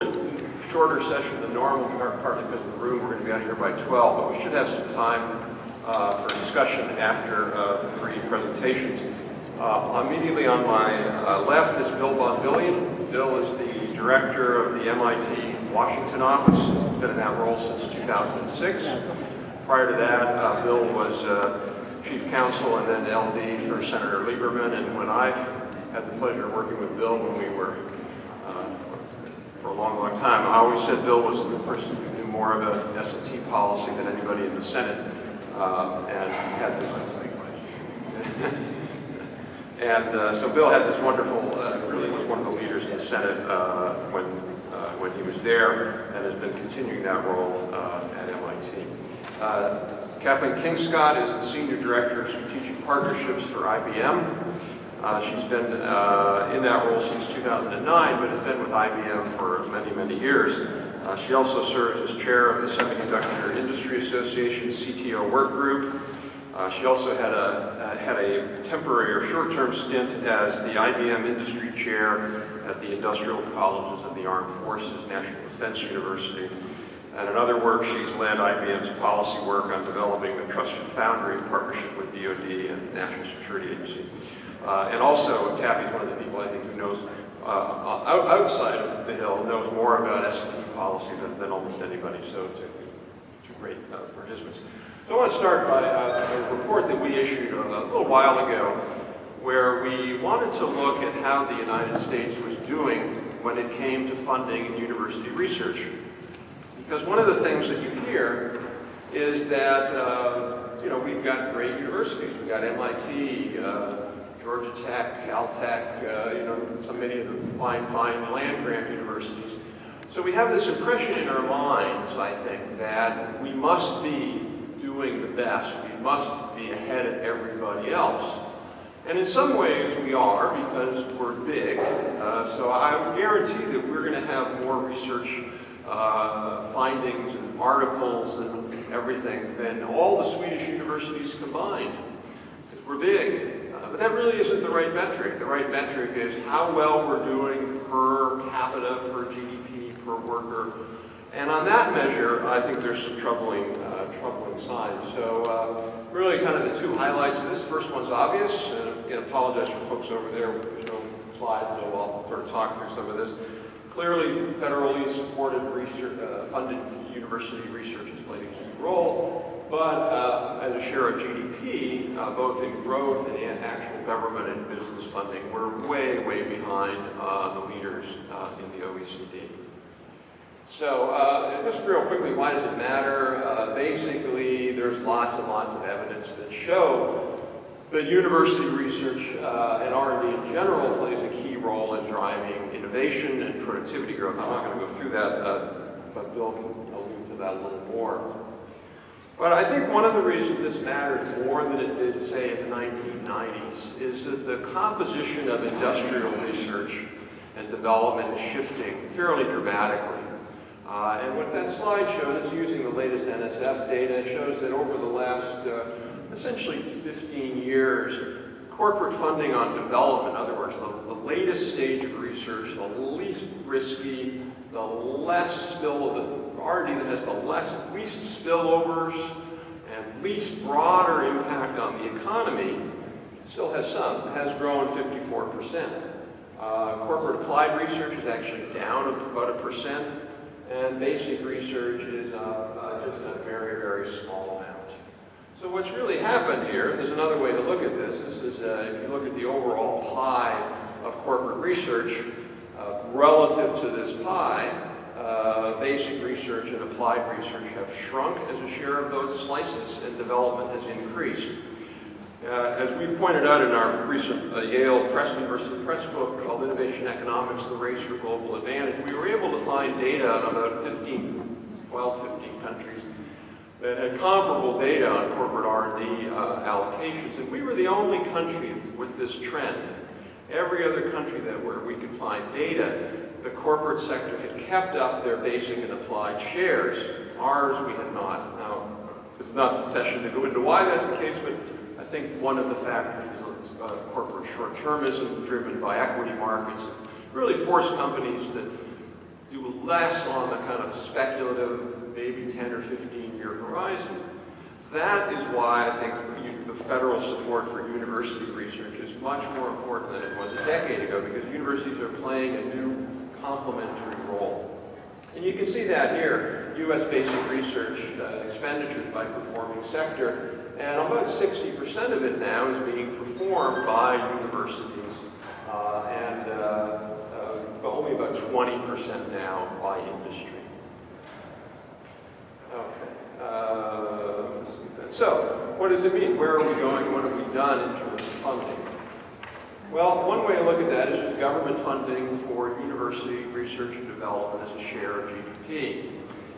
Shorter session than normal, partly because of the room. We're going to be out of here by 12, but we should have some time for discussion after the three presentations. Immediately on my left is Bill Bonvillian. Bill is the director of the MIT Washington office. He's been in that role since 2006. Prior to that, Bill was chief counsel and then LD for Senator Lieberman. And when I had the pleasure of working with Bill when we were for a long, long time, I always said Bill was the person who knew more about S&T policy than anybody in the Senate, and he had this. And so Bill had this wonderful, really was one of the leaders in the Senate when he was there, and has been continuing that role at MIT. Kathleen Kingscott is the Senior Director of Strategic Partnerships for IBM. She's been in that role since 2009, but has been with IBM for many, many years. She also serves as chair of the Semiconductor Industry Association CTO Work Group. She also had a temporary or short-term stint as the IBM Industry Chair at the Industrial Colleges of the Armed Forces National Defense University. And in other work, she's led IBM's policy work on developing the Trusted Foundry in partnership with DoD and the National Security Agency. And also, Tappy's one of the people I think who knows, outside of the Hill, knows more about S&T policy than almost anybody, so two great participants. So I want to start by a report that we issued a little while ago where we wanted to look at how the United States was doing when it came to funding university research. Because one of the things that you hear is that, we've got great universities. We've got MIT, Georgia Tech, Caltech, so many of the fine land-grant universities. So we have this impression in our minds, I think, that we must be doing the best. We must be ahead of everybody else. And in some ways we are, because we're big. So I guarantee that we're going to have more research findings and articles and everything than all the Swedish universities combined. Because we're big. But that really isn't the right metric. The right metric is how well we're doing per capita, per GDP, per worker. And on that measure, I think there's some troubling signs. So really kind of the two highlights of this. First one's obvious. And again, apologize for folks over there. There's no slides, so I'll sort of talk through some of this. Clearly, federally supported research, funded university research has played a key role. But as a share of GDP, both in growth and in actual government and business funding, we're way, way behind the leaders in the OECD. So just real quickly, why does it matter? Basically, there's lots and lots of evidence that show that university research and R&D in general plays a key role in driving innovation and productivity growth. I'm not going to go through that, but Bill can allude to that a little more. But I think one of the reasons this matters more than it did, say, in the 1990s is that the composition of industrial research and development is shifting fairly dramatically. And what that slide shows is using the latest NSF data. It shows that over the last essentially 15 years, corporate funding on development, in other words, the latest stage of research, the least risky, the less R&D that has the least spillovers and least broader impact on the economy, still has some, has grown 54%. Corporate applied research is actually down about 1%, and basic research is just a very, very small amount. So what's really happened here, there's another way to look at this. This is, if you look at the overall pie of corporate research, relative to this pie, basic research and applied research have shrunk as a share of those slices, and development has increased. As we pointed out in our recent Yale Press University Press book called Innovation Economics, The Race for Global Advantage, we were able to find data on about 12, 15 countries that had comparable data on corporate R&D allocations, and we were the only country with this trend. Every other country where we could find data, the corporate sector had kept up their basic and applied shares. Ours, we had not. Now, this is not the session to go into why that's the case, but I think one of the factors is corporate short-termism driven by equity markets really forced companies to do less on the kind of speculative, maybe 10 or 15-year horizon. That is why I think the federal support for university research is much more important than it was a decade ago, because universities are playing a new complementary role. And you can see that here, U.S. basic research expenditures by performing sector, and about 60% of it now is being performed by universities, and only about 20% now by industry. Okay. So, what does it mean? Where are we going? What have we done in terms of funding? Well, one way to look at that is just government funding for university research and development as a share of GDP.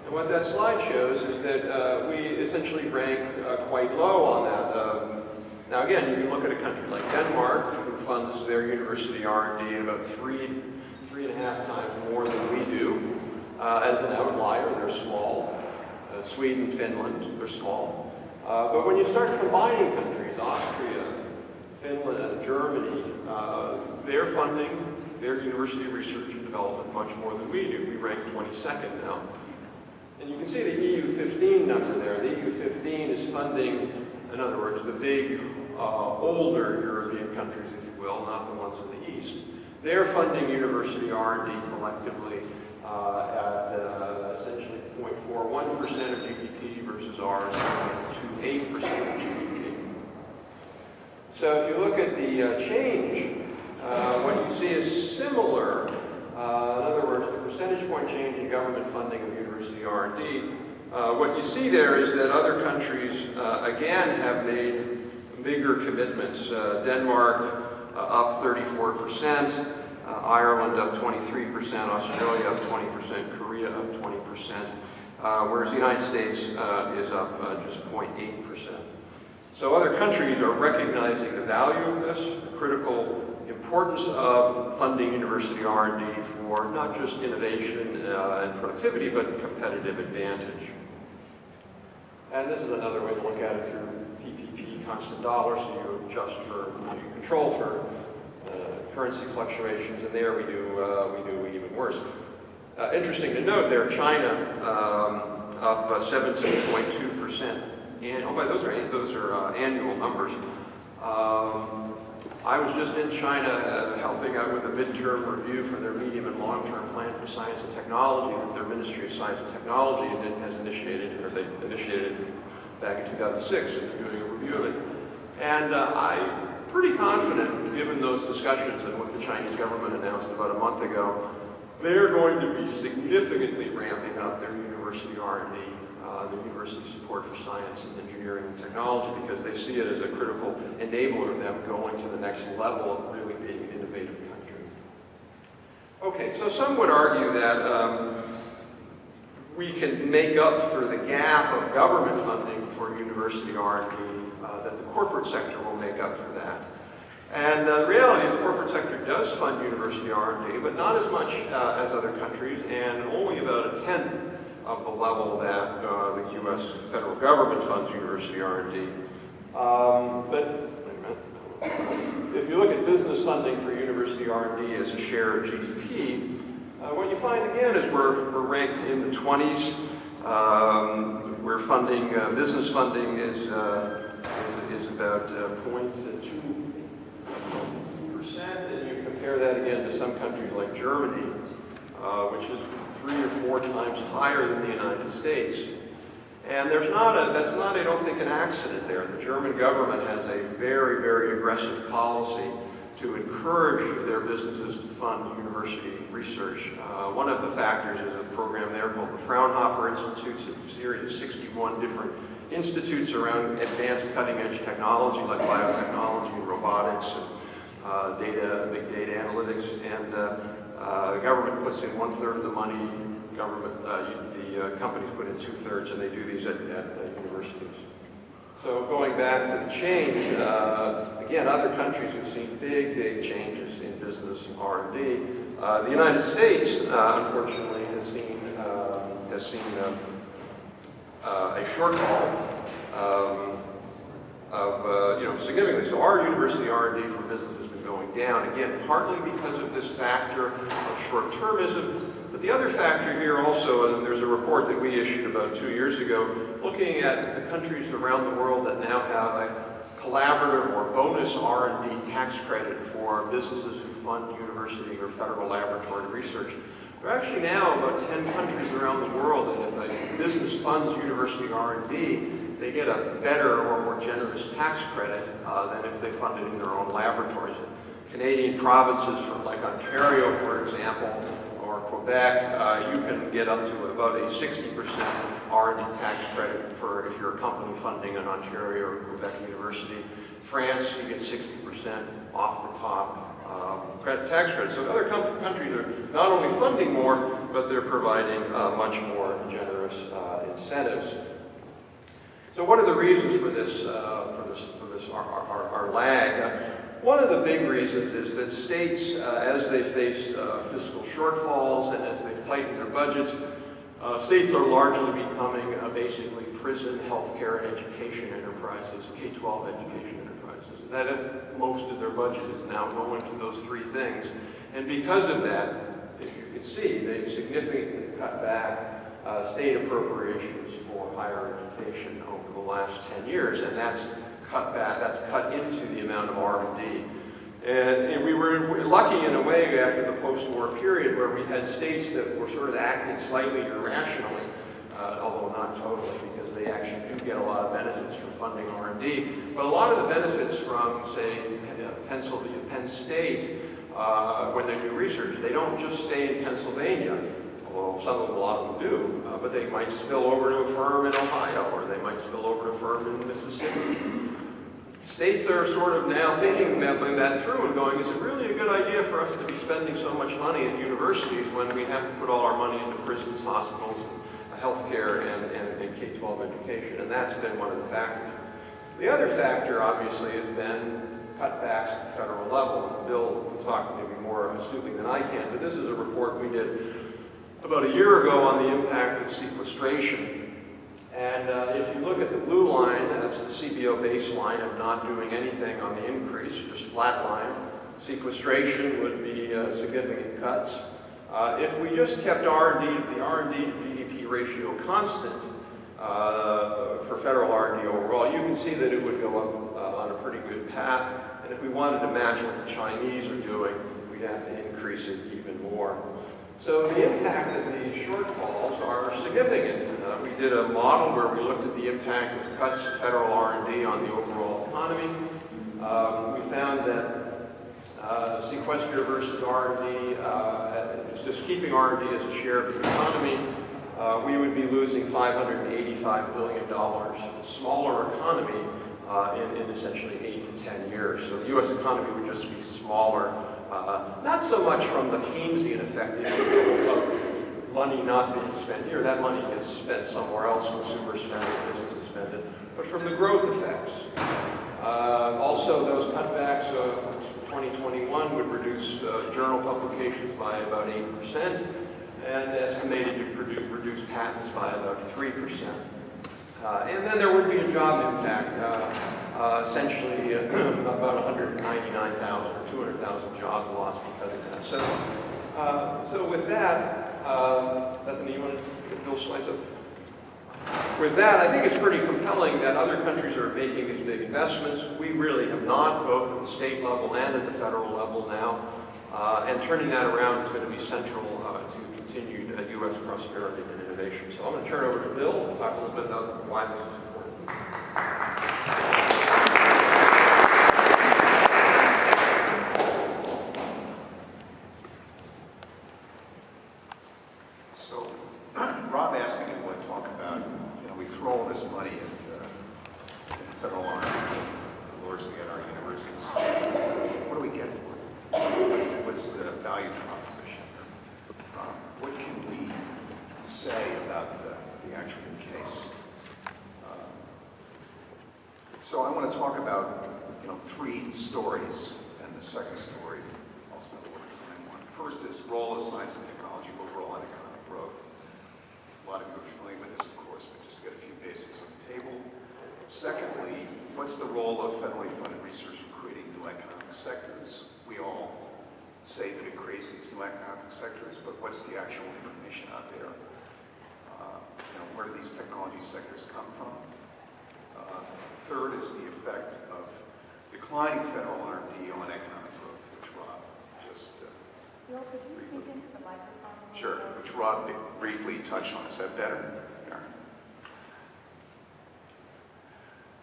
And what that slide shows is that we essentially rank quite low on that. Now again, you can look at a country like Denmark, who funds their university R&D at about 3.5 times more than we do. As an outlier, they're small. Sweden, Finland, they're small. But when you start combining countries, Austria, Finland, Germany, they're funding their university research and development much more than we do. We rank 22nd now. And you can see the EU15 number there. The EU15 is funding, in other words, the big, older European countries, if you will, not the ones in the East. They're funding university R&D collectively at essentially 0.41% of GDP versus ours 0.28% of GDP. So if you look at the change, what you see is similar. In other words, the percentage point change in government funding of university R&D. What you see there is that other countries, again, have made bigger commitments. Denmark up 34%, Ireland up 23%, Australia up 20%, Korea up 20%, whereas the United States is up just 0.8%. So other countries are recognizing the value of this, the critical importance of funding university R&D for not just innovation and productivity, but competitive advantage. And this is another way to look at it through PPP, constant dollar, so you adjust for, you control for currency fluctuations, and there we do even worse. Interesting to note there, China up 17.2%. And oh, those are annual numbers. I was just in China helping out with a midterm review for their medium and long-term plan for science and technology that their Ministry of Science and Technology has initiated, or they initiated it back in 2006, and they're doing a review of it. And I'm pretty confident, given those discussions and what the Chinese government announced about a month ago, they're going to be significantly ramping up their university R&D, the university support for science and engineering and technology, because they see it as a critical enabler of them going to the next level of really being an innovative country. Okay, so some would argue that we can make up for the gap of government funding for university R&D, that the corporate sector will make up for that. And the reality is the corporate sector does fund university R&D, but not as much as other countries, and only about 1/10 of the level that the U.S. federal government funds university R&D. But if you look at business funding for university R&D as a share of GDP, what you find again is we're ranked in the 20s. We're funding, business funding is about 0.2%, and you compare that again to some countries like Germany, which is 3 or 4 times higher than the United States. And that's not, I don't think, an accident there. The German government has a very, very aggressive policy to encourage their businesses to fund university research. One of the factors is a program there called the Fraunhofer Institutes, a series of 61 different institutes around advanced cutting-edge technology like biotechnology and robotics and big data analytics. And the government puts in 1/3 of the money, the companies put in 2/3, and they do these at universities. So going back to the change, again, other countries have seen big changes in business and R&D. The United States, unfortunately, has seen a shortfall significantly. So our university R&D for business has been going down, again, partly because of this factor of short-termism, But the other factor here also, and there's a report that we issued about 2 years ago, looking at the countries around the world that now have a collaborative or bonus R&D tax credit for businesses who fund university or federal laboratory research. There are actually now about 10 countries around the world that if a business funds university R&D, they get a better or more generous tax credit than if they fund it in their own laboratories. Canadian provinces, from like Ontario, for example, or Quebec, you can get up to about a 60% R&D tax credit for if you're a company funding an Ontario or Quebec university. France, you get 60% off the top tax credit. So other countries are not only funding more, but they're providing much more generous incentives. So what are the reasons for this? Our lag? One of the big reasons is that states, as they faced fiscal shortfalls and as they've tightened their budgets, states are largely becoming basically prison, healthcare, and education enterprises, K-12 education enterprises. And that is, most of their budget is now going to those three things. And because of that, as you can see, they've significantly cut back state appropriations for higher education over the last 10 years, and that's cut into the amount of R&D. And we were lucky in a way after the post-war period where we had states that were sort of acting slightly irrationally, although not totally, because they actually do get a lot of benefits from funding R&D. But a lot of the benefits from, say, Pennsylvania, Penn State, when they do research, they don't just stay in Pennsylvania, although a lot of them do, but they might spill over to a firm in Ohio, or they might spill over to a firm in Mississippi. States are sort of now thinking that through and going, is it really a good idea for us to be spending so much money at universities when we have to put all our money into prisons, hospitals, healthcare, and K-12 education? And that's been one of the factors. The other factor, obviously, has been cutbacks at the federal level. Bill will talk maybe more astutely than I can, but this is a report we did about a year ago on the impact of sequestration. And if you look at the blue line, that's the CBO baseline of not doing anything on the increase, just flat line. Sequestration would be significant cuts. If we just kept the R&D to GDP ratio constant for federal R&D overall, you can see that it would go up on a pretty good path. And if we wanted to match what the Chinese are doing, we'd have to increase it even more. So the impact of these shortfalls are significant. We did a model where we looked at the impact of cuts of federal R&D on the overall economy. We found that sequester versus R&D, just keeping R&D as a share of the economy, we would be losing $585 billion, smaller economy in essentially 8 to 10 years. So the U.S. economy would just be smaller. Not so much from the Keynesian effect of money not being spent here. That money gets spent somewhere else, consumers spend it, businesses spend it, but from the growth effects. Also, those cutbacks of 2021 would reduce journal publications by about 8% and estimated to reduce patents by about 3%. And then there would be a job impact, essentially about 199,000 or 200,000 jobs lost because of that. So with that, Bethany, you want to get Bill's slides up? With that, I think it's pretty compelling that other countries are making these big investments. We really have not, both at the state level and at the federal level now. And turning that around is going to be central to continued U.S. prosperity and innovation. So I'm going to turn over to Bill to talk a little bit about why this is important. So Rob asked me to talk about, we throw all this money at federal R&D, largely at our universities. What do we get for it? What's the value proposition? What can we say about the actual case? So I want to talk about, 3 stories, and the second story I'll spend a little time on. First is role of science and technology overall in economic growth. A lot of you are familiar with this, of course, but just to get a few basics on the table. Secondly, what's the role of federally funded research in creating new economic sectors? We all say that it creates these new economic sectors, but what's the actual information out there? Where do these technology sectors come from? Third is the effect of declining federal R&D on economic growth, which Rob just Bill, could you speak into the microphone? Sure, which Rob briefly touched on. Is that better? Yeah.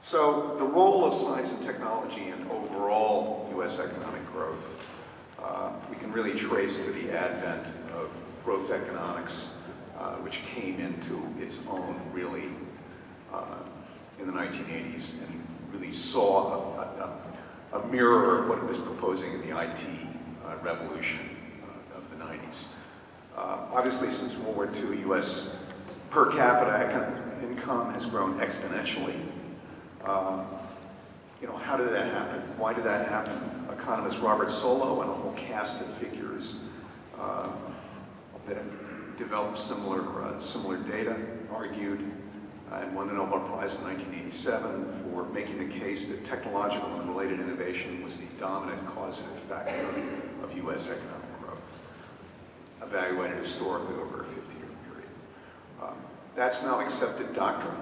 So the role of science and technology in overall U.S. economic growth, we can really trace to the advent of growth economics, which came into its own really in the 1980s and really saw a mirror of what it was proposing in the IT revolution of the 90s. Obviously, since World War II, U.S. per capita economic income has grown exponentially. How did that happen? Why did that happen? Economist Robert Solow and a whole cast of figures that developed similar data argued and won the Nobel Prize in 1987 for making the case that technological and related innovation was the dominant causative factor of U.S. economic growth, evaluated historically over a 50-year period. That's now accepted doctrine.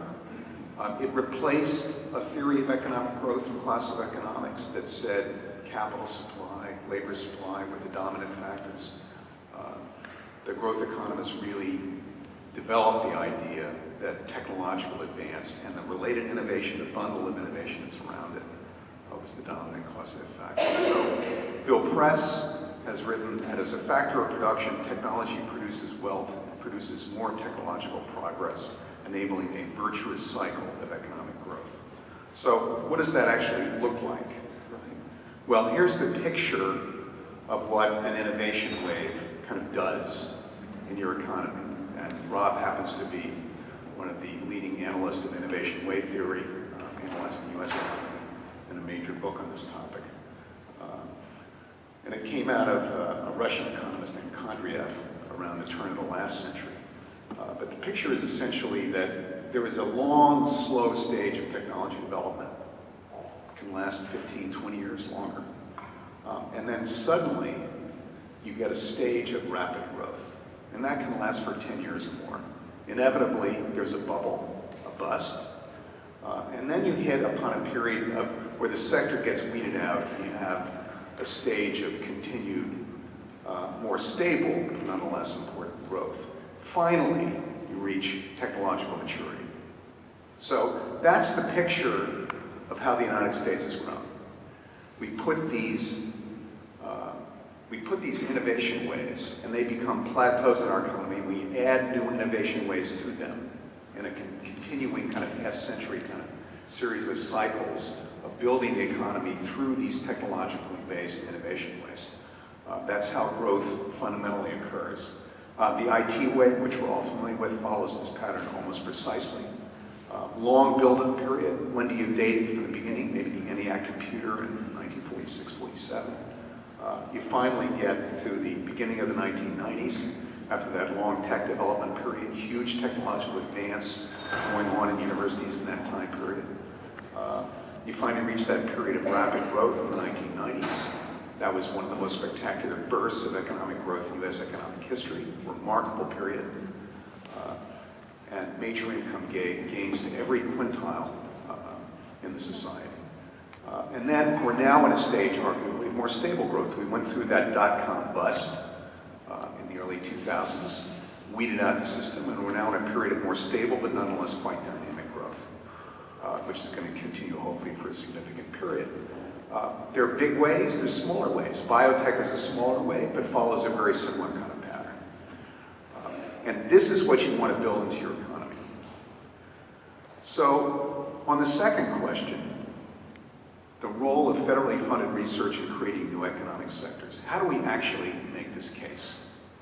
It replaced a theory of economic growth and class of economics that said capital supply, labor supply were the dominant factors. The growth economists really developed the idea that technological advance and the related innovation, the bundle of innovation that's around it, was the dominant causative factor. So Bill Press has written that as a factor of production, technology produces wealth and produces more technological progress, enabling a virtuous cycle of economic growth. So what does that actually look like? Well, here's the picture of what an innovation wave kind of does in your economy. And Rob happens to be one of the leading analysts of innovation wave theory, analyzing the U.S. economy, in a major book on this topic. And it came out of a Russian economist named Kondriev around the turn of the last century. But the picture is essentially that there is a long, slow stage of technology development. It can last 15, 20 years longer. And then suddenly, you get a stage of rapid growth. And that can last for 10 years or more. Inevitably, there's a bubble, a bust. And then you hit upon a period of where the sector gets weeded out and you have a stage of continued, more stable, but nonetheless important growth. Finally, you reach technological maturity. So that's the picture of how the United States has grown. We put these innovation waves, and they become plateaus in our economy. We add new innovation waves to them in a continuing kind of half-century kind of series of cycles of building the economy through these technologically based innovation waves. That's how growth fundamentally occurs. The IT wave, which we're all familiar with, follows this pattern almost precisely. Long build-up period. When do you date it from the beginning? Maybe the ENIAC computer in 1946, 47. You finally get to the beginning of the 1990s. After that long tech development period, huge technological advance going on in universities in that time period. You finally reach that period of rapid growth in the 1990s. That was one of the most spectacular bursts of economic growth in U.S. economic history. Remarkable period. And major income gains to every quintile in the society. And then we're now in a stage, arguably, of more stable growth. We went through that dot-com bust in the early 2000s, weeded out the system, and we're now in a period of more stable but nonetheless quite dynamic growth, which is going to continue hopefully for a significant period. There are big waves, there's smaller waves. Biotech is a smaller wave, but follows a very similar kind of pattern. And this is what you want to build into your economy. So, on the second question, the role of federally funded research in creating new economic sectors. How do we actually make this case?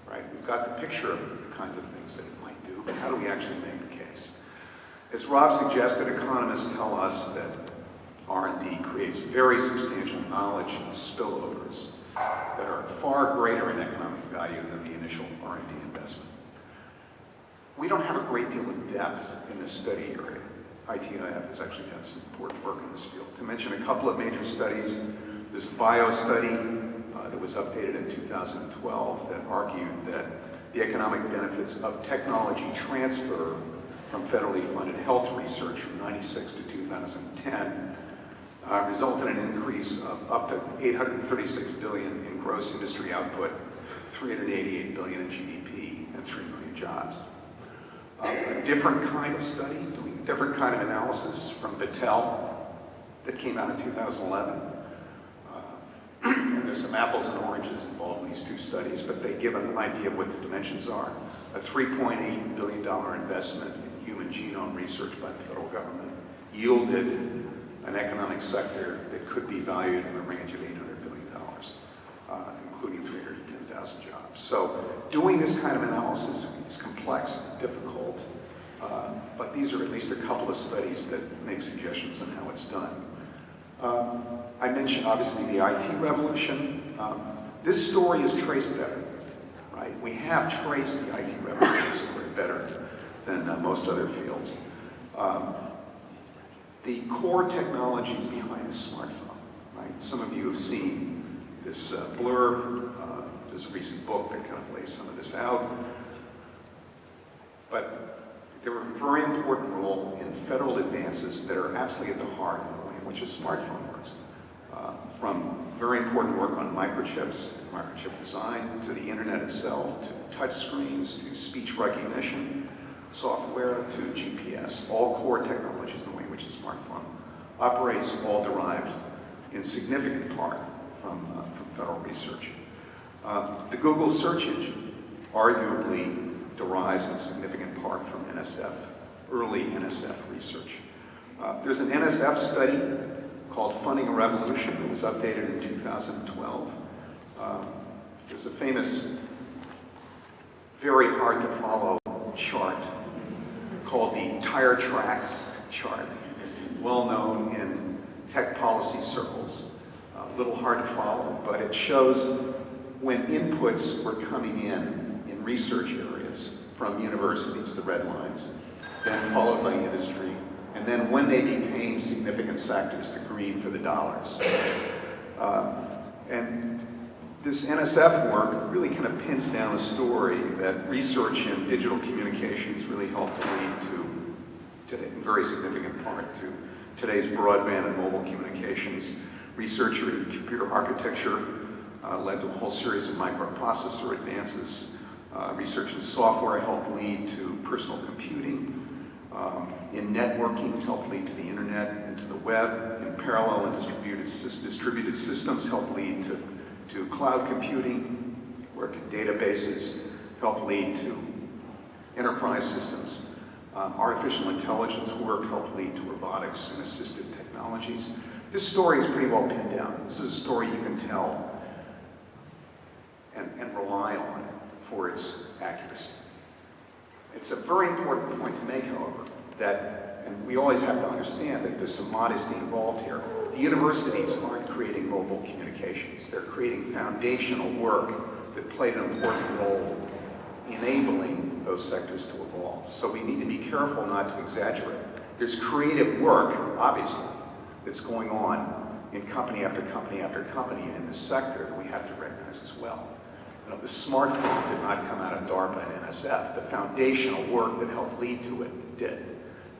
Right? We've got the picture of the kinds of things that it might do, but how do we actually make the case? As Rob suggested, economists tell us that R&D creates very substantial knowledge spillovers that are far greater in economic value than the initial R&D investment. We don't have a great deal of depth in this study area. ITIF has actually done some important work in this field. To mention a couple of major studies, this bio study that that was updated in 2012 that argued that the economic benefits of technology transfer from federally funded health research from 96 to 2010 resulted in an increase of up to 836 billion in gross industry output, 388 billion in GDP, and 3 million jobs. A different kind of study, doing a different kind of analysis from Battelle that came out in 2011. And there's some apples and oranges involved in these two studies, but they give an idea of what the dimensions are. A $3.8 billion investment in human genome research by the federal government yielded an economic sector that could be valued in the range of $800 billion, including 310,000 jobs. So doing this kind of analysis is complex and difficult, but these are at least a couple of studies that make suggestions on how it's done. I mentioned, obviously, the IT revolution. This story is traced better, right? We have traced the IT revolution story better than most other fields. The core technologies behind the smartphone, right? Some of you have seen this blurb. There's a recent book that kind of lays some of this out. But there were a very important role in federal advances that are absolutely at the heart of the way in which a smartphone works. From very important work on microchips, microchip design, to the internet itself, to touch screens, to speech recognition, software, to GPS, all core technologies in the way in which a smartphone operates, all derived in significant part from federal research. The Google search engine arguably derives in significant part from NSF, early NSF research. There's an NSF study called Funding a Revolution. It was updated in 2012. There's a famous, very hard to follow chart called the tire tracks chart, well known in tech policy circles. A little hard to follow, but it shows when inputs were coming in research areas from universities, the red lines, then followed by industry, and then when they became significant sectors, the green for the dollars. And this NSF work really kind of pins down the story that research in digital communications really helped lead to, today, in very significant part, to today's broadband and mobile communications. Research in computer architecture led to a whole series of microprocessor advances. Research in software helped lead to personal computing. In networking helped lead to the internet and to the web. In parallel and distributed systems helped lead to cloud computing. Work in databases helped lead to enterprise systems. Artificial intelligence work helped lead to robotics and assistive technologies. This story is pretty well pinned down. This is a story you can tell and rely on for its accuracy. It's a very important point to make, however, that, and we always have to understand that there's some modesty involved here. The universities aren't creating mobile communications. They're creating foundational work that played an important role enabling those sectors to evolve. So we need to be careful not to exaggerate. There's creative work, obviously, that's going on in company after company after company in this sector that we have to recognize as well. You know, the smartphone did not come out of DARPA and NSF. The foundational work that helped lead to it did.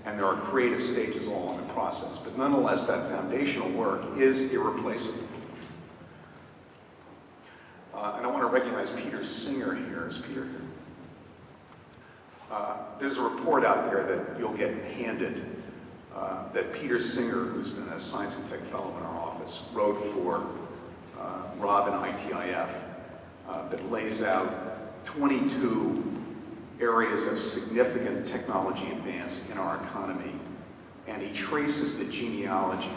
And there are creative stages all in the process. But nonetheless, that foundational work is irreplaceable. And I want to recognize Peter Singer here. Is Peter here? There's a report out there that you'll get handed that Peter Singer, who's been a science and tech fellow in our office, wrote for Rob and ITIF that lays out 22 areas of significant technology advance in our economy. And he traces the genealogy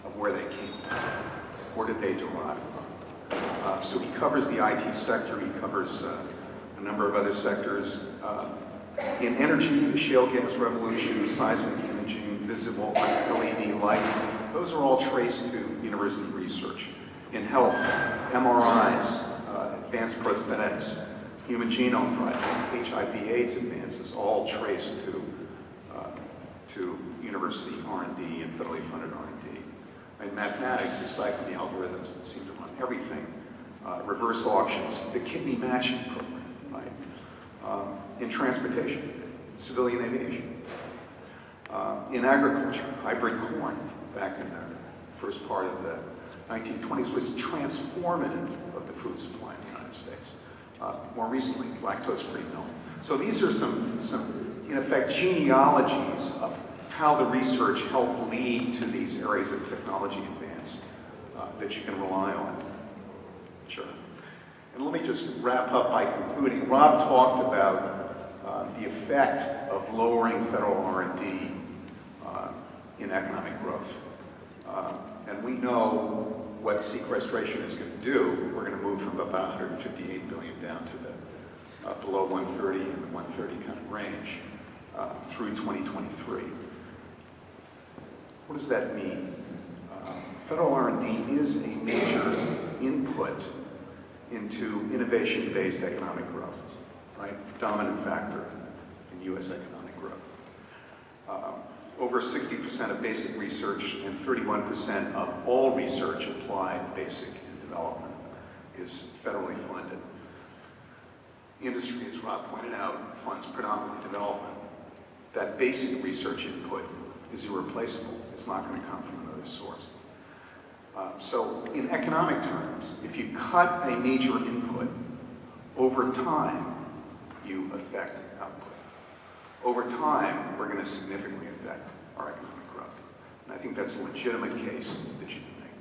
of where they came from. Where did they derive from? So he covers the IT sector, he covers a number of other sectors. In energy, the shale gas revolution, seismic imaging, visible LED light, those are all traced to university research. In health, MRIs, advanced prosthetics, human genome project, HIV/AIDS advances, all traced to university R&D and federally funded R&D. In mathematics, aside from the algorithms that seem to run everything, reverse auctions, the kidney matching program, right? In transportation, civilian aviation. In agriculture, hybrid corn, back in the first part of the 1920s, was transformative of the food supply in the United States. More recently, lactose-free milk. So these are some, in effect, genealogies of how the research helped lead to these areas of technology advance that you can rely on. Sure. And let me just wrap up by concluding. Rob talked about the effect of lowering federal R&D in economic growth. And we know what sequestration is going to do. We're going to move from about 158 billion down to the below 130 and the 130 kind of range through 2023. What does that mean? Federal R&D is a major input into innovation-based economic growth, right? Dominant factor in U.S. economic growth. Over 60% of basic research and 31% of all research applied basic and development is federally funded. Industry, as Rob pointed out, funds predominantly development. That basic research input is irreplaceable. It's not going to come from another source. So in economic terms, if you cut a major input, over time, you affect output. Over time, we're going to significantly affect our economic growth. And I think that's a legitimate case that you can make.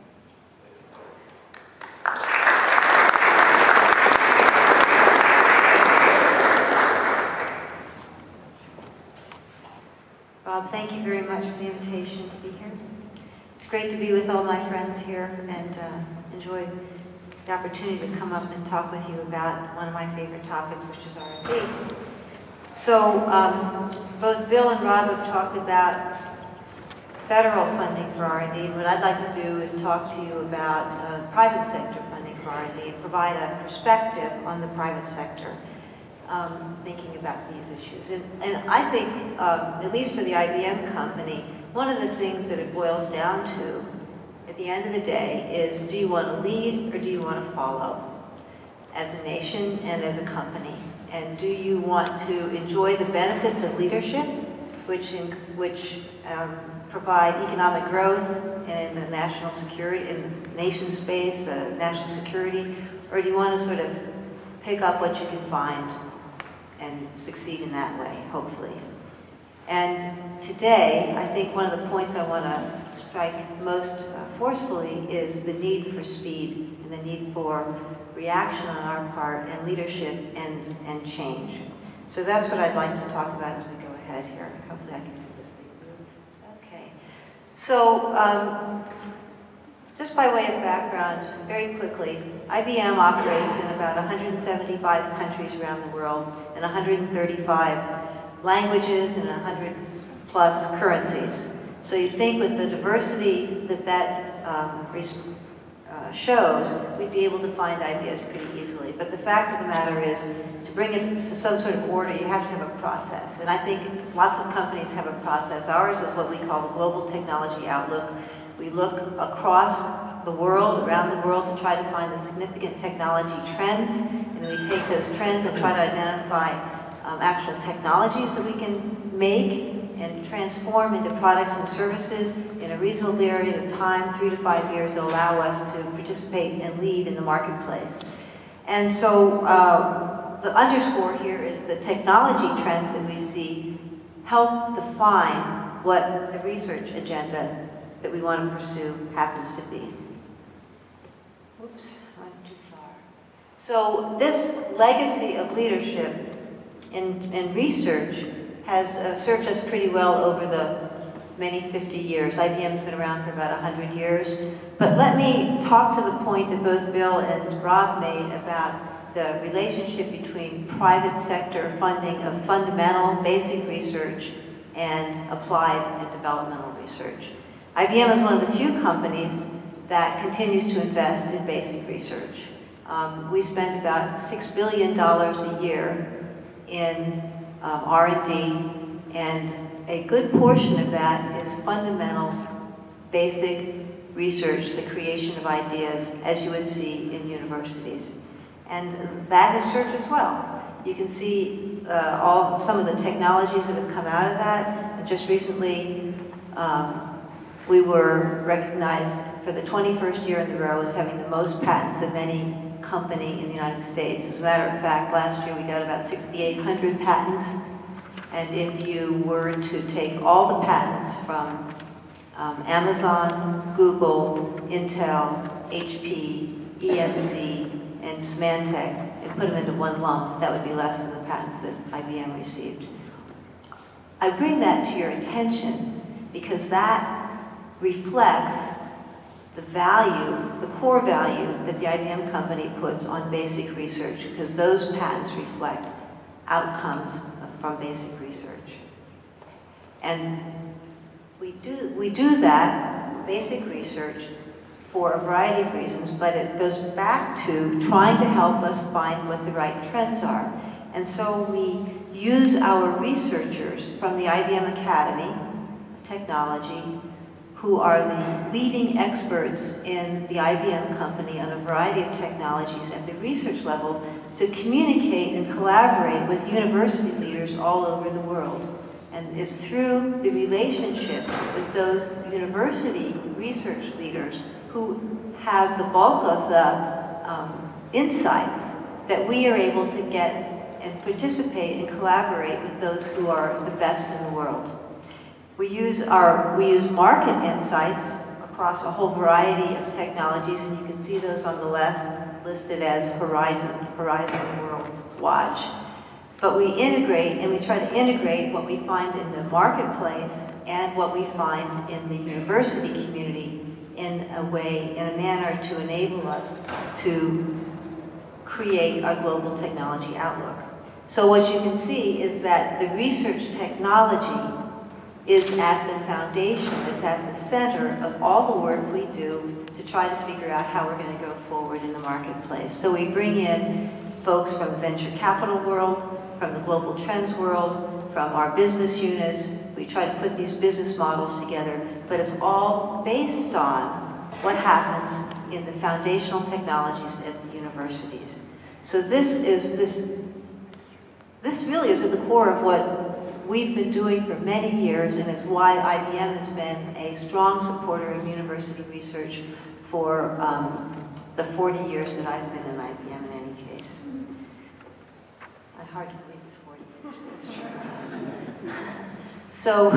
Bob, thank you very much for the invitation to be here. It's great to be with all my friends here and enjoy the opportunity to come up and talk with you about one of my favorite topics, which is R&D. So both Bill and Rob have talked about federal funding for R&D, and what I'd like to do is talk to you about private sector funding for R&D and provide a perspective on the private sector. Thinking about these issues. And I think, at least for the IBM company, one of the things that it boils down to at the end of the day is, do you want to lead or do you want to follow as a nation and as a company? And do you want to enjoy the benefits of leadership, which provide economic growth and in the national security, in the nation space, national security, or do you want to sort of pick up what you can find and succeed in that way, hopefully. And today, I think one of the points I want to strike most forcefully is the need for speed and the need for reaction on our part and leadership and change. So that's what I'd like to talk about as we go ahead here. Hopefully I can do this thing move. Okay. So just by way of background, very quickly, IBM operates in about 175 countries around the world and 135 languages and 100 plus currencies. So you think with the diversity that shows, we'd be able to find ideas pretty easily. But the fact of the matter is, to bring it to some sort of order, you have to have a process. And I think lots of companies have a process. Ours is what we call the Global Technology Outlook. We look across the world, around the world, to try to find the significant technology trends, and then we take those trends and try to identify actual technologies that we can make and transform into products and services in a reasonable period of time, 3 to 5 years, that allow us to participate and lead in the marketplace. And so the underscore here is the technology trends that we see help define what the research agenda that we want to pursue happens to be. Whoops, I went too far. So this legacy of leadership in research has served us pretty well over the many 50 years. IBM's been around for about 100 years. But let me talk to the point that both Bill and Rob made about the relationship between private sector funding of fundamental basic research and applied and developmental research. IBM is one of the few companies that continues to invest in basic research. We spend about $6 billion a year in R&D, and a good portion of that is fundamental, basic research, the creation of ideas, as you would see in universities. And that has served us well. You can see some of the technologies that have come out of that. And just recently, we were recognized for the 21st year in a row as having the most patents of any company in the United States. As a matter of fact, last year we got about 6,800 patents. And if you were to take all the patents from Amazon, Google, Intel, HP, EMC, and Symantec, and put them into one lump, that would be less than the patents that IBM received. I bring that to your attention because that reflects the value, the core value that the IBM company puts on basic research, because those patents reflect outcomes from basic research. And we do that, basic research, for a variety of reasons, but it goes back to trying to help us find what the right trends are. And so we use our researchers from the IBM Academy of Technology, who are the leading experts in the IBM company on a variety of technologies at the research level, to communicate and collaborate with university leaders all over the world. And it's through the relationships with those university research leaders who have the bulk of the insights that we are able to get and participate and collaborate with those who are the best in the world. We use market insights across a whole variety of technologies, and you can see those on the left listed as Horizon World Watch. But we integrate, and we try to integrate what we find in the marketplace and what we find in the university community in a manner to enable us to create our global technology outlook. So what you can see is that the research technology is at the foundation, it's at the center of all the work we do to try to figure out how we're going to go forward in the marketplace. So we bring in folks from the venture capital world, from the global trends world, from our business units. We try to put these business models together, but it's all based on what happens in the foundational technologies at the universities. So this really is at the core of what we've been doing for many years, and it's why IBM has been a strong supporter of university research for the 40 years that I've been in IBM in any case. It's hard to believe it's 40 years, but it's true. So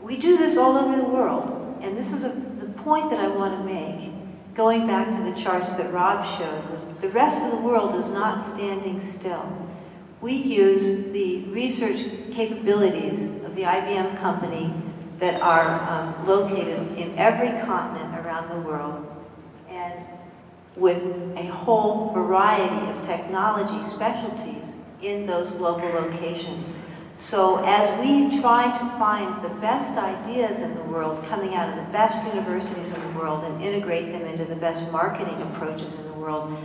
we do this all over the world, and this is the point that I want to make, going back to the charts that Rob showed, was the rest of the world is not standing still. We use the research capabilities of the IBM company that are located in every continent around the world, and with a whole variety of technology specialties in those global locations. So as we try to find the best ideas in the world coming out of the best universities in the world and integrate them into the best marketing approaches in the world,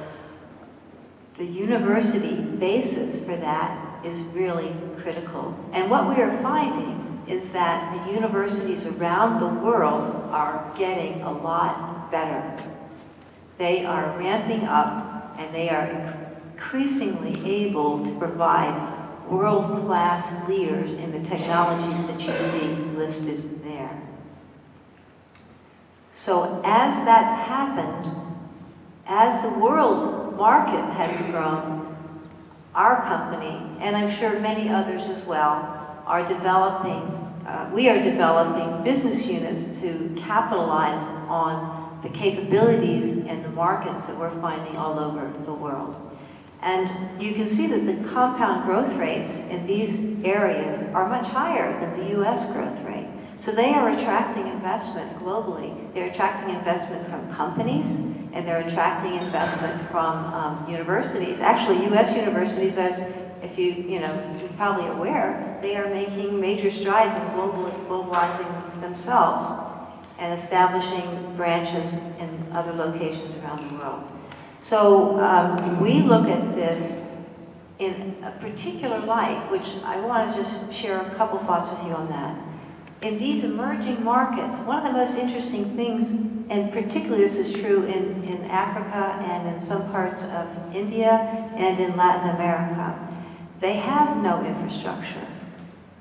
the university basis for that is really critical. And what we are finding is that the universities around the world are getting a lot better. They are ramping up, and they are increasingly able to provide world-class leaders in the technologies that you see listed there. So as that's happened, as the world market has grown, our company, and I'm sure many others as well, are developing, we are developing business units to capitalize on the capabilities and the markets that we're finding all over the world. And you can see that the compound growth rates in these areas are much higher than the US growth rate. So they are attracting investment globally. They're attracting investment from companies, and they're attracting investment from universities. Actually, US universities, as if you're probably aware, they are making major strides in globalizing themselves and establishing branches in other locations around the world. So we look at this in a particular light, which I want to just share a couple thoughts with you on that. in these emerging markets, one of the most interesting things, and particularly this is true in Africa and in some parts of India and in Latin America, they have no infrastructure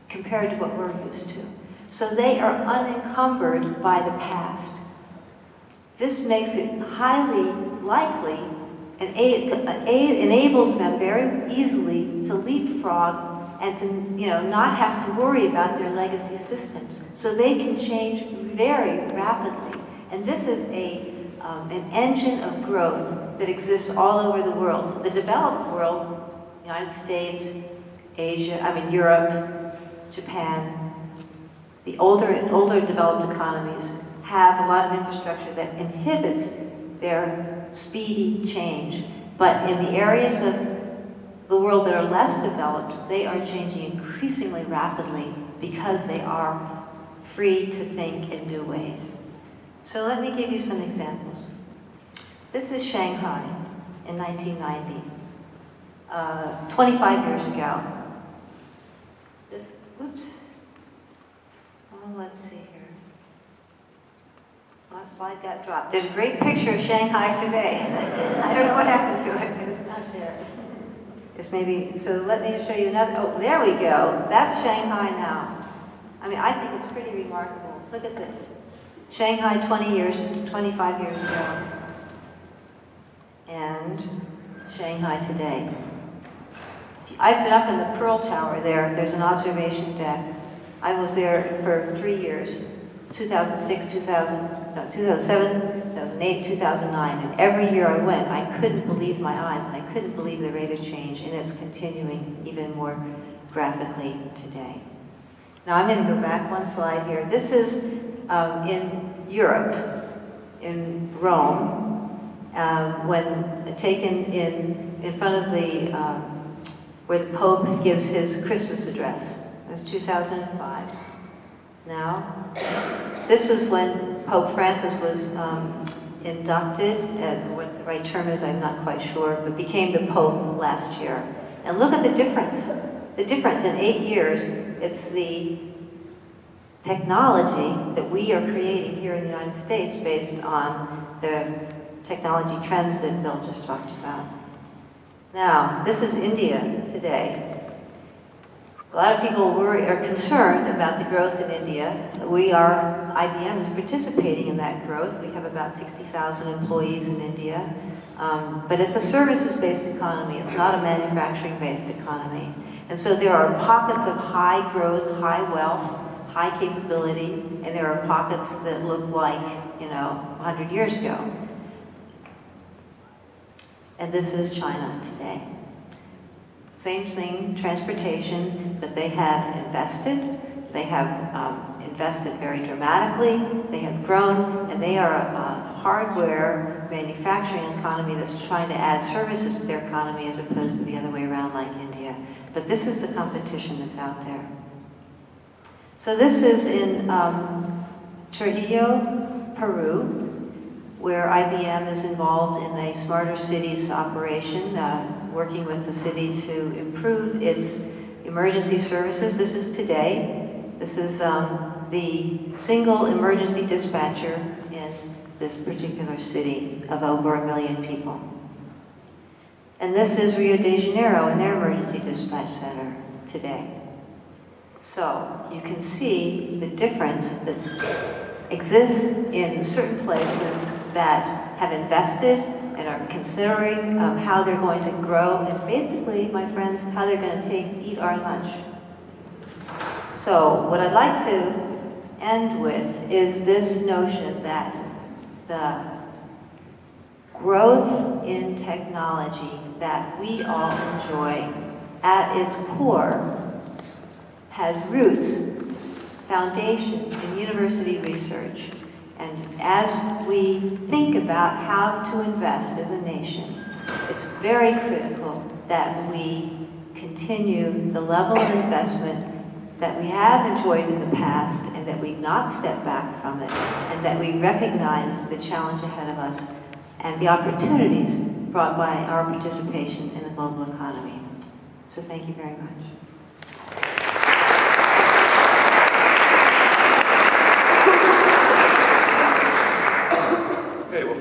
compared to what we're used to. So they are unencumbered by the past. This makes it highly likely and enables them very easily to leapfrog and to not have to worry about their legacy systems. So they can change very rapidly. And this is an engine of growth that exists all over the world. The developed world, United States, Europe, Japan, the older developed economies have a lot of infrastructure that inhibits their speedy change. But in the areas of the world that are less developed, they are changing increasingly rapidly because they are free to think in new ways. So let me give you some examples. This is Shanghai in 1990, 25 years ago. Let's see here. Last slide got dropped. There's a great picture of Shanghai today. I don't know what happened to it, but it's not there. It's maybe, so let me show you another, oh, there we go. That's Shanghai now. I think it's pretty remarkable. Look at this. Shanghai 25 years ago. And Shanghai today. I've been up in the Pearl Tower there. There's an observation deck. I was there for 3 years, 2007, 2008, 2009, and every year I went, I couldn't believe my eyes, and I couldn't believe the rate of change, and it's continuing even more graphically today. Now I'm going to go back one slide here. This is in Europe, in Rome, when taken in front of where the Pope gives his Christmas address. It was 2005. Now, this is when Pope Francis was inducted, and what the right term is, I'm not quite sure, but became the Pope last year. And look at the difference. The difference in 8 years, it's the technology that we are creating here in the United States based on the technology trends that Bill just talked about. Now, this is India today. A lot of people are concerned about the growth in India. IBM is participating in that growth. We have about 60,000 employees in India. But it's a services-based economy. It's not a manufacturing-based economy. And so there are pockets of high growth, high wealth, high capability, and there are pockets that look like, 100 years ago. And this is China today. Same thing, transportation, but they have invested. They have invested very dramatically. They have grown, and they are a hardware manufacturing economy that's trying to add services to their economy as opposed to the other way around like India. But this is the competition that's out there. So this is in Trujillo, Peru, where IBM is involved in a smarter cities operation, working with the city to improve its emergency services. This is today. This is the single emergency dispatcher in this particular city of over 1 million people. And this is Rio de Janeiro and their emergency dispatch center today. So you can see the difference that exists in certain places that have invested and are considering how they're going to grow, and basically, my friends, how they're going to eat our lunch. So what I'd like to end with is this notion that the growth in technology that we all enjoy at its core has roots, foundations in university research. And as we think about how to invest as a nation, it's very critical that we continue the level of investment that we have enjoyed in the past, and that we not step back from it, and that we recognize the challenge ahead of us and the opportunities brought by our participation in the global economy. So thank you very much.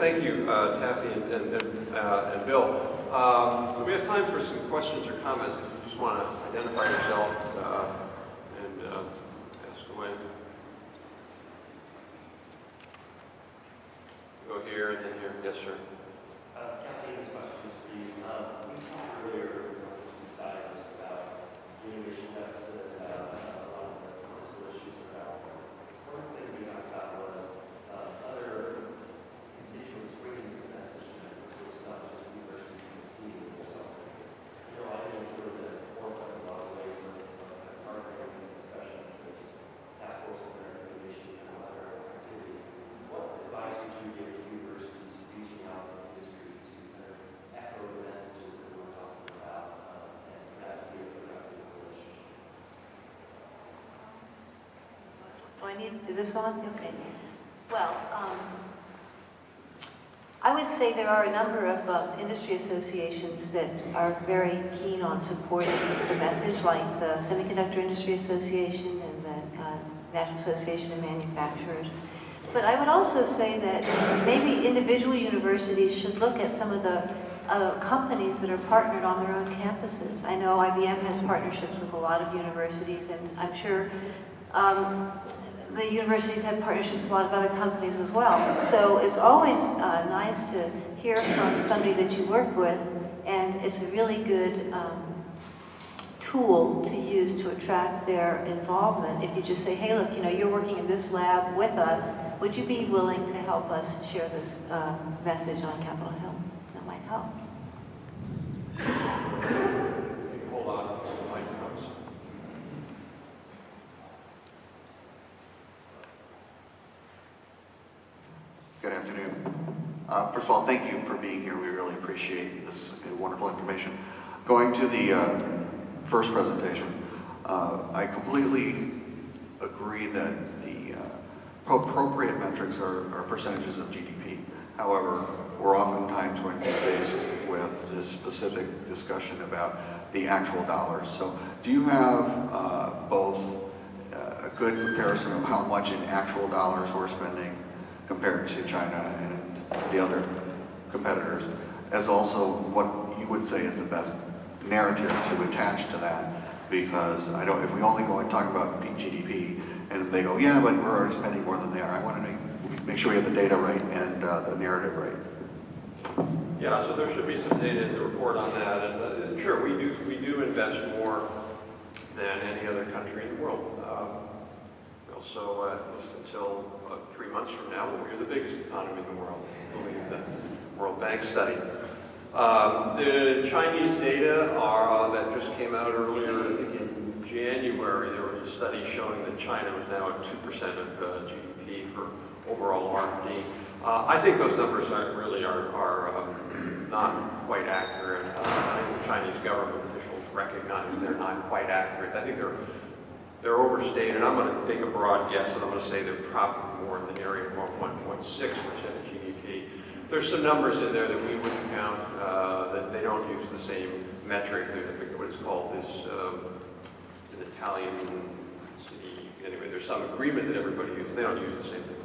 thank you, Taffy and Bill. So we have time for some questions or comments. If you just want to identify yourself and ask away. Go here and then here. Yes, sir. Kathleen, this question is for you. We talked earlier on the side just about innovation deficit, about a lot of the council issues around. One thing we talked about was other constituents bringing this message to them, so it's not just universities and seeing themselves. I think we're the forefront in a lot of ways of partnering in this discussion with task force on innovation and other activities. What advice would you give to universities reaching out to industry to kind of echo the messages that we're talking about and perhaps be a productive relationship? Is this on? Okay. Well, I would say there are a number of industry associations that are very keen on supporting the message, like the Semiconductor Industry Association and the National Association of Manufacturers. But I would also say that maybe individual universities should look at some of the companies that are partnered on their own campuses. I know IBM has partnerships with a lot of universities, and I'm sure the universities have partnerships with a lot of other companies as well. So it's always nice to hear from somebody that you work with, and it's a really good tool to use to attract their involvement. If you just say, hey, look, you're working in this lab with us, would you be willing to help us share this message on Capitol Hill? That might help. Hold on. The mic comes. Good afternoon. First of all, thank you for being here. We really appreciate this wonderful information. Going to the first presentation, I completely agree that the appropriate metrics are percentages of GDP. However, we're oftentimes going to be faced with this specific discussion about the actual dollars. So do you have both a good comparison of how much in actual dollars we're spending compared to China and the other competitors, as also what you would say is the best narrative to attach to that? Because if we only go and talk about GDP and they go, yeah, but we're already spending more than they are, I want to make sure we have the data right and the narrative right. Yeah, so there should be some data in the report on that, and sure, we do invest more than any other country in the world. Also, at least until 3 months from now, we're the biggest economy in the world, I believe the World Bank study. The Chinese data that just came out earlier, I think in January, there was a study showing that China was now at 2% of GDP for overall R&D. I think those numbers are not quite accurate. I think the Chinese government officials recognize they're not quite accurate. I think they're overstated. I'm going to take a broad guess, and I'm going to say they're probably more in the area of 1.6% of GDP. There's some numbers in there that we wouldn't count, that they don't use the same metric. I forget what it's called, this an Italian city. Anyway, there's some agreement that everybody uses. They don't use the same thing.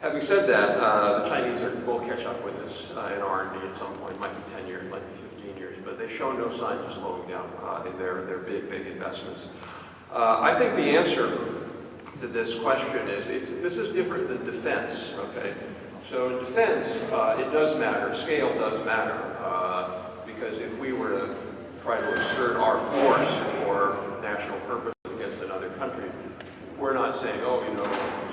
Having said that, the Chinese will catch up with us in R&D at some point. It might be 10 years, it might be 15 years, but they show no signs of slowing down in their big investments. I think the answer to this question is, this is different than defense, okay? So in defense, it does matter, scale does matter, because if we were to try to assert our force for national purpose against another country, we're not saying, oh,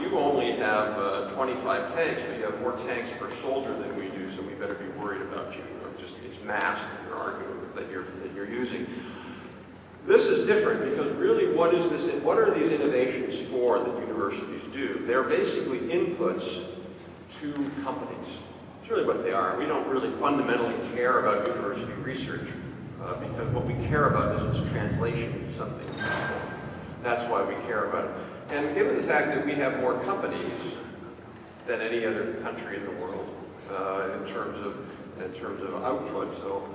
you only have 25 tanks, but you have more tanks per soldier than we do, so we better be worried about you. It's mass that you're arguing that you're using. This is different because really what are these innovations for that universities do? They're basically inputs to companies. It's really what they are. We don't really fundamentally care about university research because what we care about is its translation into something useful. That's why we care about it. And given the fact that we have more companies than any other country in the world in terms of output, so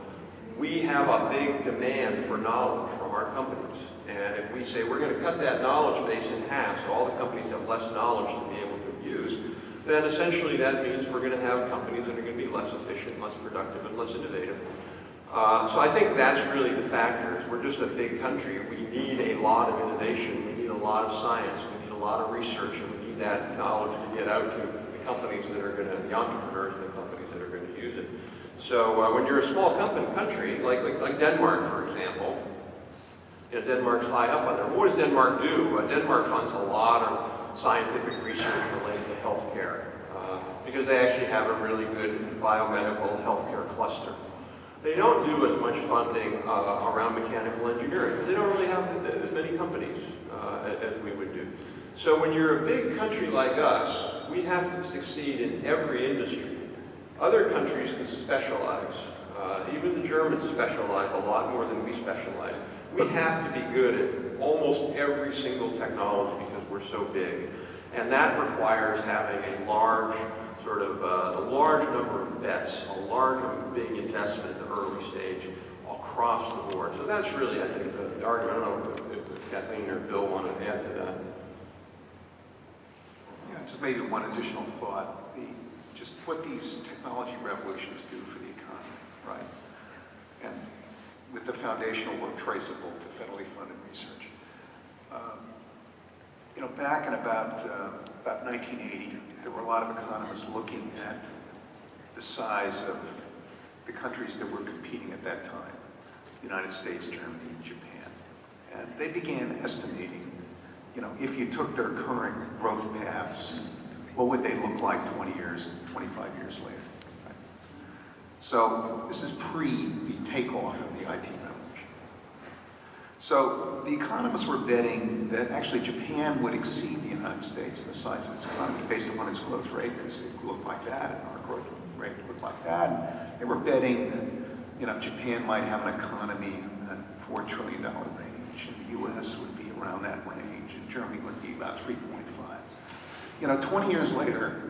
we have a big demand for knowledge from our companies. And if we say we're going to cut that knowledge base in half so all the companies have less knowledge to be able to use, then essentially that means we're going to have companies that are going to be less efficient, less productive, and less innovative. So I think that's really the factors. We're just a big country. We need a lot of innovation. We need a lot of science. We need a lot of research, and we need that knowledge to get out to the companies that are going to, the entrepreneurs and the companies that are going to use it. So when you're a small country, like Denmark, for example, you know, Denmark's high up on there. What does Denmark do? Denmark funds a lot of scientific research related to healthcare because they actually have a really good biomedical healthcare cluster. They don't do as much funding around mechanical engineering. They don't really have as many companies as we would do. So when you're a big country like us, we have to succeed in every industry. Other countries can specialize. Even the Germans specialize a lot more than we specialize. We have to be good at almost every single technology because we're so big. And that requires having a large a large number of bets, a large big investment at the early stage across the board. So that's really, I think, the argument. I don't know if Kathleen or Bill want to add to that. Yeah, just maybe one additional thought. Just what these technology revolutions do for the economy, right? And with the foundational work traceable to federally funded research. You know, back in about 1980, there were a lot of economists looking at the size of the countries that were competing at that time, the United States, Germany, and Japan. And they began estimating, you know, if you took their current growth paths, what would they look like 20 years, 25 years later? Right? So this is pre the takeoff of the IT revolution. So the economists were betting that actually Japan would exceed the United States in the size of its economy based upon its growth rate, because it looked like that, and our growth rate looked like that. And they were betting that, you know, Japan might have an economy in the $4 trillion range, and the U.S. would be around that range, and Germany would be about 3.5. You know, 20 years later,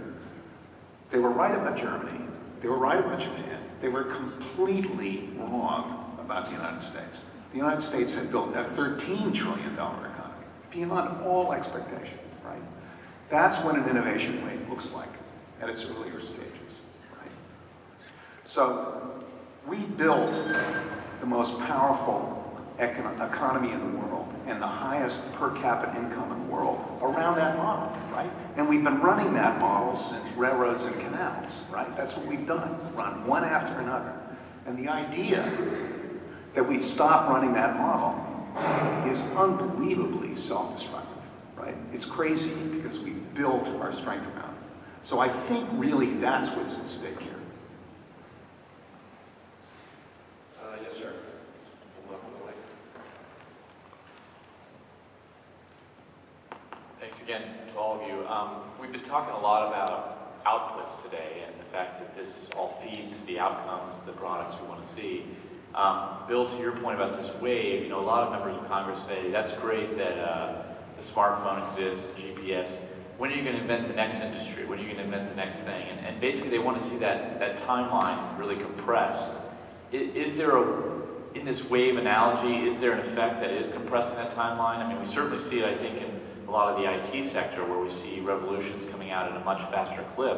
they were right about Germany, they were right about Japan, they were completely wrong about the United States. The United States had built a $13 trillion economy, beyond all expectations, right? That's what an innovation wave looks like at its earlier stages, right? So we built the most powerful economy in the world and the highest per capita income in the world around that model, right? And we've been running that model since railroads and canals, right? That's what we've done, run one after another. And the idea that we'd stop running that model is unbelievably self-destructive, right? It's crazy because we built our strength around it. So I think really that's what's at stake here. Yes, sir. Thanks again to all of you. We've been talking a lot about outputs today and the fact that this all feeds the outcomes, the products we want to see. Bill, to your point about this wave, you know, a lot of members of Congress say that's great that the smartphone exists, the GPS. When are you going to invent the next industry? When are you going to invent the next thing? And basically they want to see that timeline really compressed. Is there in this wave analogy, is there an effect that is compressing that timeline? I mean, we certainly see it, I think, in a lot of the IT sector where we see revolutions coming out at a much faster clip.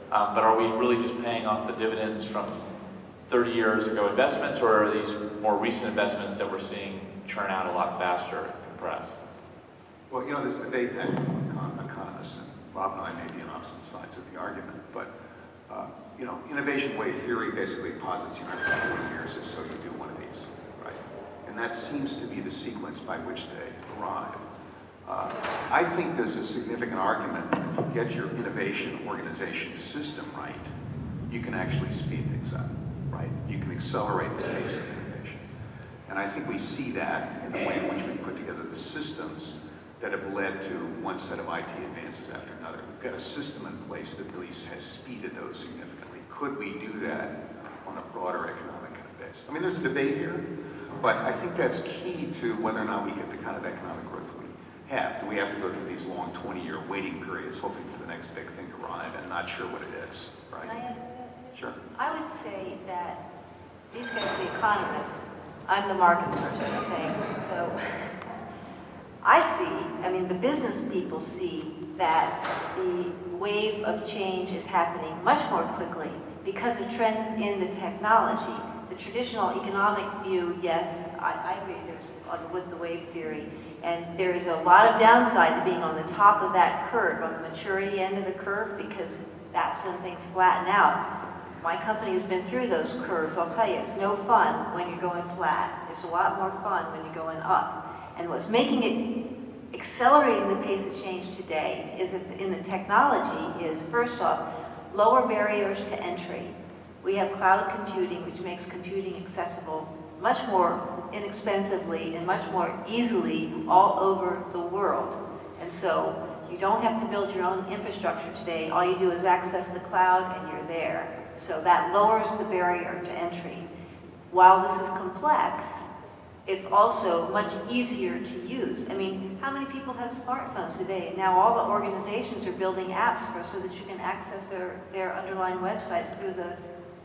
But are we really just paying off the dividends from 30 years ago investments, or are these more recent investments that we're seeing churn out a lot faster, compress? Well, you know, there's a debate that economists, and Rob and I may be on opposite sides of the argument, but, you know, innovation wave theory basically posits you have 20 years is so you do one of these, right? And that seems to be the sequence by which they arrive. I think there's a significant argument if you get your innovation organization system right, you can actually speed things up. Right? You can accelerate the pace of innovation. And I think we see that in the way in which we put together the systems that have led to one set of IT advances after another. We've got a system in place that really has speeded those significantly. Could we do that on a broader economic kind of base? I mean, there's a debate here, but I think that's key to whether or not we get the kind of economic growth we have. Do we have to go through these long 20-year waiting periods hoping for the next big thing to arrive and not sure what it is, right? Can I add to that? Sure. I would say that these guys are the economists. I'm the market person, okay? So I see, I mean, the business people see that the wave of change is happening much more quickly because of trends in the technology. The traditional economic view, yes, I agree with the wave theory, and there is a lot of downside to being on the top of that curve, on the maturity end of the curve, because that's when things flatten out. My company has been through those curves. I'll tell you, it's no fun when you're going flat. It's a lot more fun when you're going up. And what's making it, accelerating the pace of change today is that in the technology is, first off, lower barriers to entry. We have cloud computing, which makes computing accessible much more inexpensively and much more easily all over the world. And so you don't have to build your own infrastructure today. All you do is access the cloud and you're there. So that lowers the barrier to entry. While this is complex, it's also much easier to use. I mean, how many people have smartphones today? Now all the organizations are building apps so that you can access their underlying websites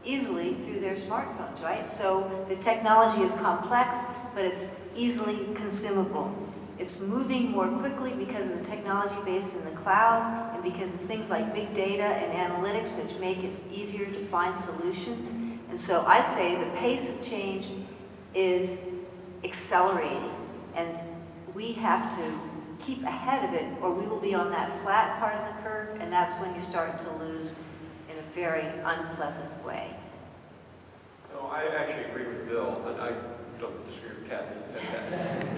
easily through their smartphones, right? So the technology is complex, but it's easily consumable. It's moving more quickly because of the technology based in the cloud and because of things like big data and analytics, which make it easier to find solutions. And so I'd say the pace of change is accelerating, and we have to keep ahead of it, or we will be on that flat part of the curve, and that's when you start to lose in a very unpleasant way. No, I actually agree with Bill, and I don't disagree with Kathy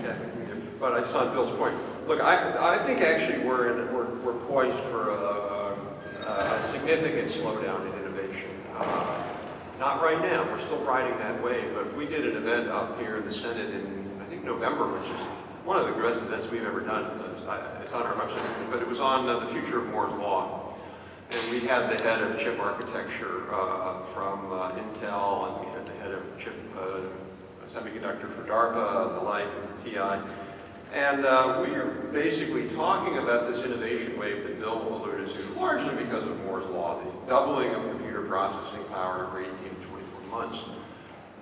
either, but I just on Bill's point. Look, I think actually we're poised for a significant slowdown in innovation. Not right now, we're still riding that wave, but we did an event up here in the Senate in, I think, November, which is one of the best events we've ever done. It's on our website, but it was on the future of Moore's Law. And we had the head of chip architecture from Intel, and we had the head of chip semiconductor for DARPA, the like, TI. And we are basically talking about this innovation wave that Bill alluded to, largely because of Moore's Law, the doubling of computer processing power over 18 to 24 months.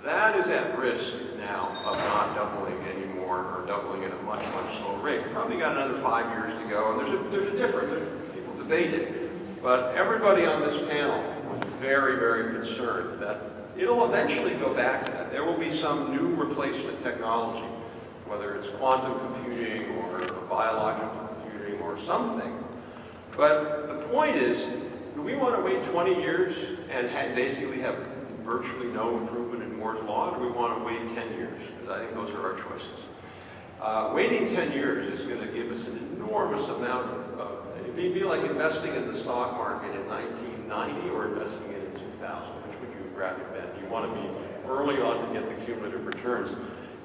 That is at risk now of not doubling anymore, or doubling at a much, much slower rate. We've probably got another 5 years to go, and there's a difference. People debate it. But everybody on this panel was very, very concerned that it'll eventually go back to that. There will be some new replacement technology, whether it's quantum computing or biological computing or something. But the point is, do we want to wait 20 years and basically have virtually no improvement in Moore's Law, or do we want to wait 10 years? Because I think those are our choices. Waiting 10 years is going to give us an enormous amount of, it'd be like investing in the stock market in 1990 or investing in 2000. Which would you rather bet? You want to be early on to get the cumulative returns.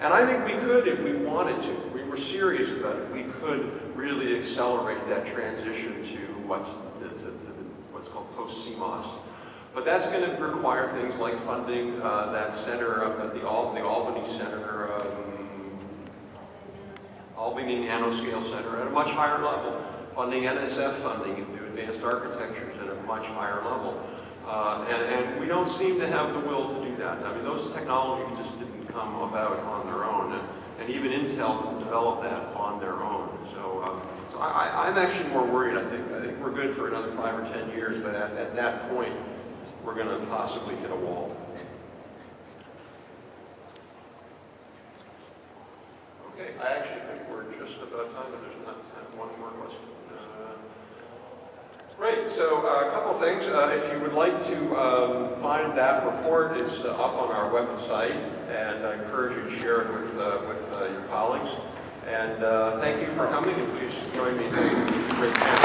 And I think we could, if we wanted to, we were serious about it, we could really accelerate that transition to what's called post-CMOS. But that's going to require things like funding that center up at the Albany Center, Albany Nanoscale Center at a much higher level, funding NSF funding into advanced architectures at a much higher level. And we don't seem to have the will to do that. I mean, those technologies just didn't come about on their own, and even Intel developed that on their own. So I'm actually more worried. I think we're good for another 5 or 10 years, but at that point, we're going to possibly hit a wall. Okay, I actually think we're just about time, but there's not time. One more question. Great, so a couple things. If you would like to find that report, it's up on our website, and I encourage you to share it with your colleagues. And thank you for coming, and please join me in a great panel.